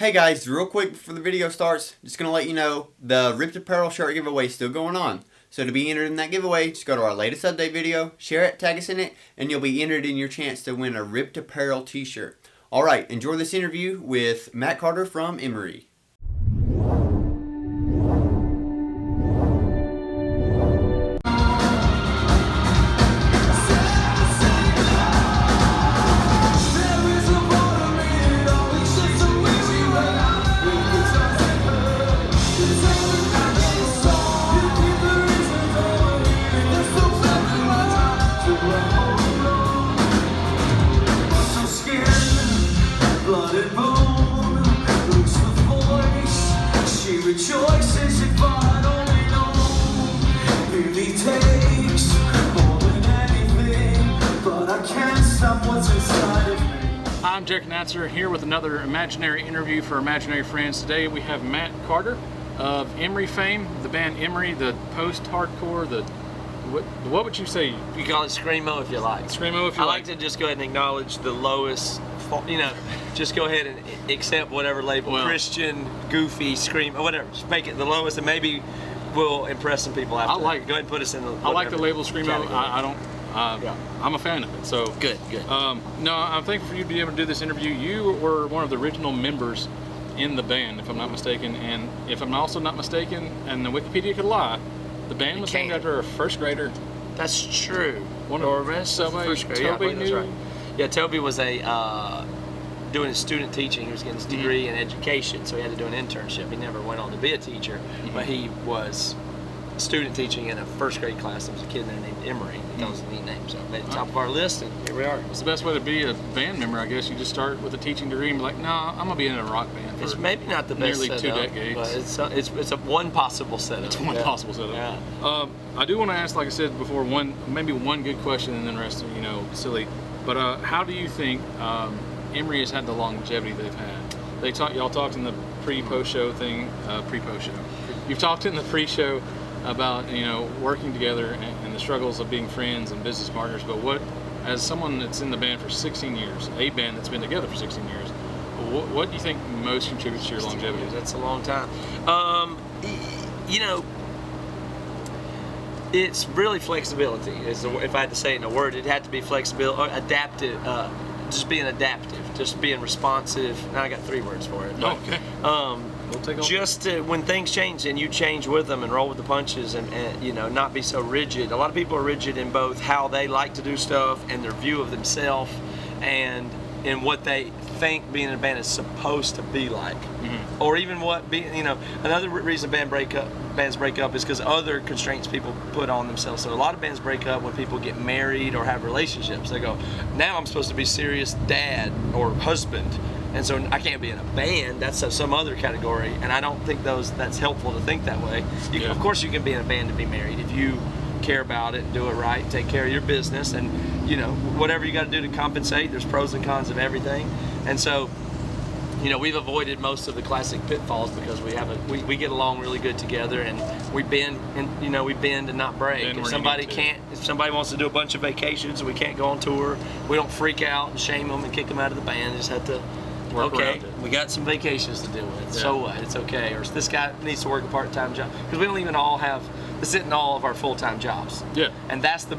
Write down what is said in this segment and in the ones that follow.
Hey guys, real quick before the video starts, just going to let you know the Ripped Apparel shirt giveaway is still going on. So to be entered in that giveaway, just go to our latest update video, share it, tag us in it, and you'll be entered in your chance to win a Ripped Apparel t-shirt. Alright, enjoy this interview with Matt Carter from EMERY. I'm Derek Natzer here with another imaginary interview for Imaginary Friends. Today we have Matt Carter of EMERY fame, the band EMERY, the post-hardcore, what would you say? You call it Screamo if you like. Screamo if you like. I like to just go ahead and acknowledge the lowest, just go ahead and accept whatever label, Christian, goofy, Screamo, whatever. Just make it the lowest and maybe we'll impress some people after. Go ahead and put us in the I like the label Screamo. I'm a fan of it. So good. No, I'm thankful for you to be able to do this interview. You were one of the original members in the band, if I'm not mistaken, and if I'm also not mistaken, and the Wikipedia could lie, the band was named after a first grader. That's true. One of first grade. Toby that's right. Yeah, Toby was doing his student teaching. He was getting his degree in education, so he had to do an internship. He never went on to be a teacher, but he was student teaching in a first grade class. There was a kid there named EMERY. That was a neat name, so I made it top of our list, and here we are. It's the best way to be a band member, I guess. You just start with a teaching degree and be like, nah, I'm gonna be in a rock band. It's maybe not the best nearly setup, 2 decades. but it's a one possible setup. It's one possible setup. Yeah. I do want to ask, like I said before, maybe one good question, and then the rest are silly. But how do you think EMERY has had the longevity they've had? Y'all talked in the pre-post show thing. Pre-post show. You've talked in the pre-show about working together and the struggles of being friends and business partners, but as someone that's in the band for 16 years, a band that's been together for 16 years, what do you think most contributes to your longevity? That's a long time. It's really flexibility. If I had to say it in a word, it'd have to be flexible, or adaptive, just being adaptive, just being responsive. Now I got 3 words for it. But, okay. Just when things change and you change with them and roll with the punches and not be so rigid. A lot of people are rigid in both how they like to do stuff and their view of themselves and in what they think being in a band is supposed to be like. Or even another reason bands break up is because other constraints people put on themselves. So a lot of bands break up when people get married or have relationships. They go, now I'm supposed to be serious dad or husband, and so I can't be in a band. That's some other category, and I don't think that's helpful to think that way. Of course you can be in a band and be married if you care about it and do it right, take care of your business, and whatever you got to do to compensate. There's pros and cons of everything, and so we've avoided most of the classic pitfalls because we get along really good together, and we bend and not break. If somebody wants to do a bunch of vacations and we can't go on tour, we don't freak out and shame them and kick them out of the band. Just have to we got some vacations to deal with. So what? It's okay. Or this guy needs to work a part-time job, because we don't even all have this isn't all of our full-time jobs. And that's the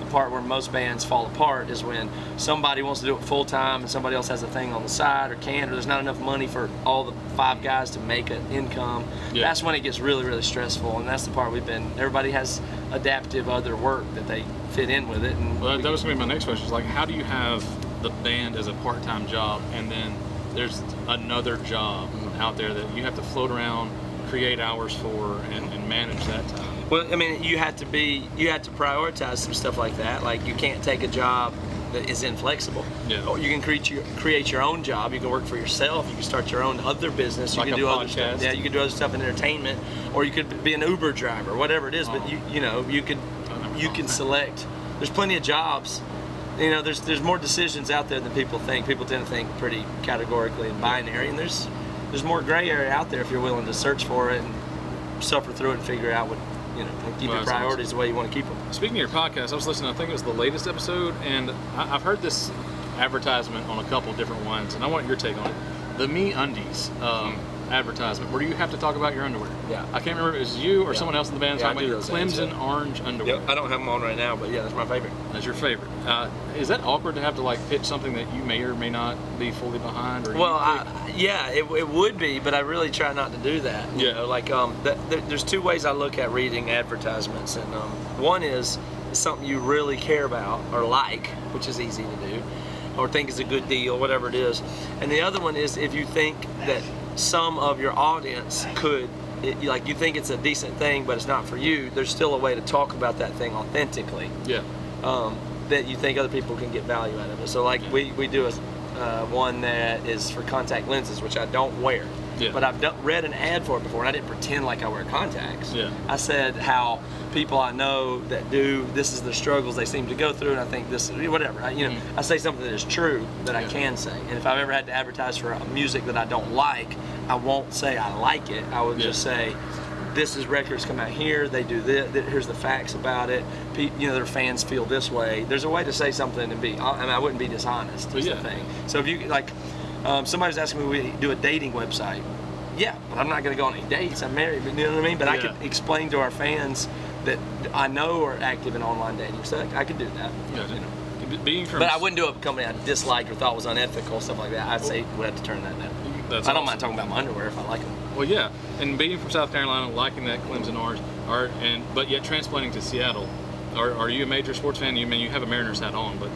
part where most bands fall apart, is when somebody wants to do it full-time and somebody else has a thing on the side or there's not enough money for all the 5 guys to make an income. That's when it gets really, really stressful, and that's the part everybody has adaptive other work that they fit in with it. And that was going to be my next question, is like, how do you have the band as a part-time job and then there's another job out there that you have to float around, create hours for, and manage that time? Well, I mean, you have to prioritize some stuff like that. Like, you can't take a job that is inflexible. Or you can create your own job. You can work for yourself. You can start your own other business. You like can do podcast. Other stuff. Yeah, you can do other stuff in entertainment, or you could be an Uber driver, whatever it is. But you can select. There's plenty of jobs. There's more decisions out there than people think. People tend to think pretty categorically and binary, and there's more gray area out there if you're willing to search for it and suffer through it and figure out what keep your priorities the way you want to keep them. Speaking of your podcast, I was listening, I think it was the latest episode, and I've heard this advertisement on a couple different ones, and I want your take on it. the Me Undies advertisement where you have to talk about your underwear. Yeah. I can't remember if it was you or someone else in the band talking about your Clemson ads, orange underwear. Yep. I don't have them on right now, but yeah, that's my favorite. That's your favorite. Is that awkward to have to like pitch something that you may or may not be fully behind? Or Well, yeah, it would be, but I really try not to do that. You know, like there's two ways I look at reading advertisements, and one is something you really care about or like, which is easy to do, or think is a good deal, whatever it is. And the other one is if you think that some of your audience could, like you think it's a decent thing, but it's not for you, there's still a way to talk about that thing authentically. Yeah. That you think other people can get value out of it. So like we do one that is for contact lenses, which I don't wear. Yeah. But I've read an ad for it before, and I didn't pretend like I wear contacts. Yeah. I said how people I know that do, this is the struggles they seem to go through, and I think this is whatever. I say something that is true that I can say. And if I've ever had to advertise for music that I don't like, I won't say I like it. I would just say, this is records come out here, they do this, here's the facts about it, their fans feel this way. There's a way to say something and I wouldn't be dishonest, is the thing. So if you, like, somebody's asking me, we do a dating website. Yeah, but I'm not going to go on any dates, I'm married, you know what I mean? But I could explain to our fans that I know are active in online dating, so I could do that. But I wouldn't do a company I disliked or thought was unethical, stuff like that. I'd say we'd have to turn that down. I don't mind talking about my underwear if I like them. Well, yeah, and being from South Carolina, liking that Clemson orange, but yet transplanting to Seattle, are you a major sports fan? You have a Mariners hat on, but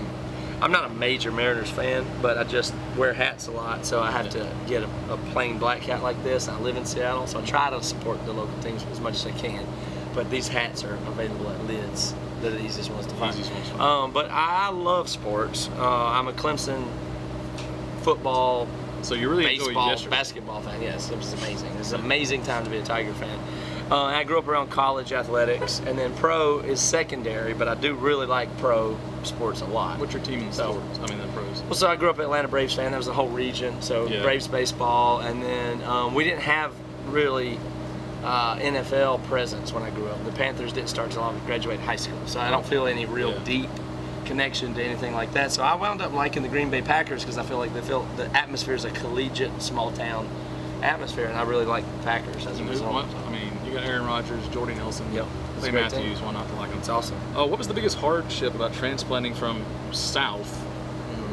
I'm not a major Mariners fan, but I just wear hats a lot, so I have to get a plain black hat like this. I live in Seattle, so I try to support the local teams as much as I can. But these hats are available at Lids. They're the easiest ones to find. But I love sports. I'm a Clemson football, so you really baseball, basketball fan. Yes, it was amazing. It was an amazing time to be a Tiger fan. I grew up around college athletics, and then pro is secondary, but I do really like pro sports a lot. What's your team in sports? I mean, the pros. Well, so I grew up an Atlanta Braves fan. That was the whole region. So Braves baseball, and then we didn't have really NFL presence when I grew up. The Panthers didn't start until I graduated high school, so I don't feel any real deep connection to anything like that. So I wound up liking the Green Bay Packers because I feel like the atmosphere is a collegiate, small town atmosphere, and I really like the Packers as a result. I mean, you got Aaron Rodgers, Jordy Nelson, Clay Matthews. Why not to like them? It's awesome. Oh, what was the biggest hardship about transplanting from South,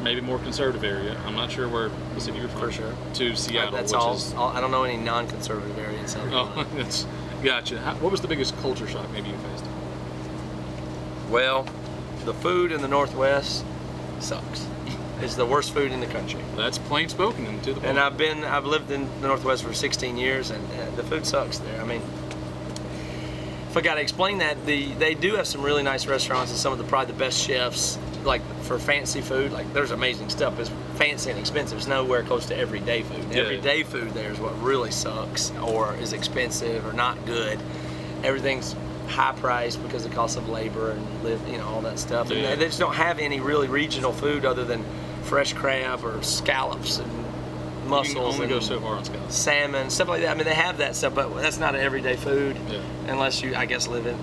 maybe more conservative area? I'm not sure where the city you're from. For sure. To Seattle. That's all. I don't know any non-conservative area in South Carolina. Oh, that's gotcha. What was the biggest culture shock maybe you faced? Well, the food in the Northwest sucks. It's the worst food in the country. That's plain spoken and to the point. And I've lived in the Northwest for 16 years, and the food sucks there. I mean, if I got to explain that, they do have some really nice restaurants and some of probably the best chefs, like for fancy food. Like there's amazing stuff. It's fancy and expensive. It's nowhere close to everyday food. Yeah. Everyday food there is what really sucks, or is expensive, or not good. Everything's high priced because of the cost of labor and all that stuff. And they just don't have any really regional food other than fresh crab or scallops and mussels. You can only and go so far on scallops. Salmon, stuff like that. I mean, they have that stuff, but that's not an everyday food unless you, I guess, live in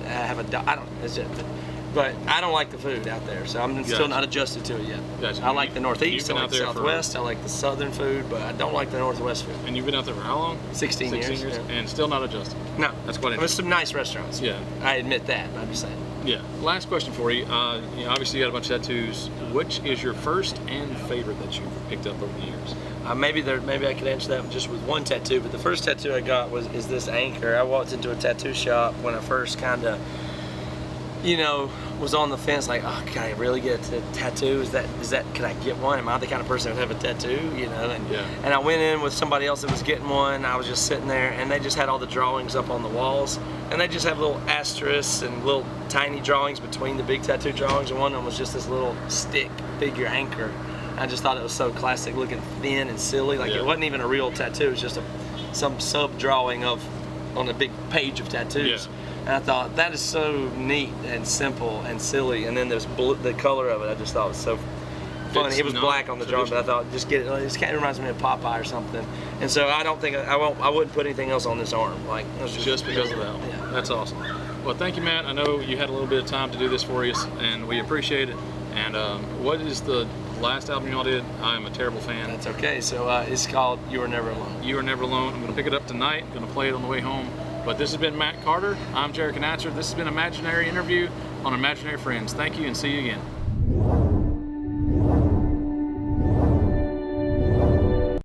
but I don't like the food out there, so I'm still not adjusted to it yet. Gotcha. I like the Northeast, I like the Southwest, I like the Southern food, but I don't like the Northwest food. And you've been out there for how long? 16 years. And still not adjusted. No. That's quite interesting. There's some nice restaurants. Yeah. I admit that, I'm just saying. Yeah. Last question for you. Obviously you got a bunch of tattoos. Which is your first and favorite that you've picked up over the years? Maybe I could answer that just with one tattoo, but the first tattoo I got is this anchor. I walked into a tattoo shop when I first kind of, was on the fence, like, oh, can I really get a tattoo? Can I get one? Am I the kind of person that would have a tattoo? And I went in with somebody else that was getting one. I was just sitting there, and they just had all the drawings up on the walls, and they just have little asterisks and little tiny drawings between the big tattoo drawings, and one of them was just this little stick figure anchor. I just thought it was so classic looking, thin and silly. Like it wasn't even a real tattoo. It was just some sub drawing on a big page of tattoos. Yeah. And I thought, that is so neat and simple and silly. And then the color of it, I just thought was so funny. It was black on the drawing, but I thought, just get it. It kind of reminds me of Popeye or something. And so I don't think I wouldn't put anything else on this arm. Like just because of that. Yeah. That's awesome. Well, thank you, Matt. I know you had a little bit of time to do this for us, and we appreciate it. And what is the last album y'all did, I'm a terrible fan. That's okay. So it's called You Are Never Alone. You Are Never Alone. I'm going to pick it up tonight. I'm going to play it on the way home. But this has been Matt Carter. I'm Jared Knatzer. This has been Imaginary Interview on Imaginary Friends. Thank you and see you again.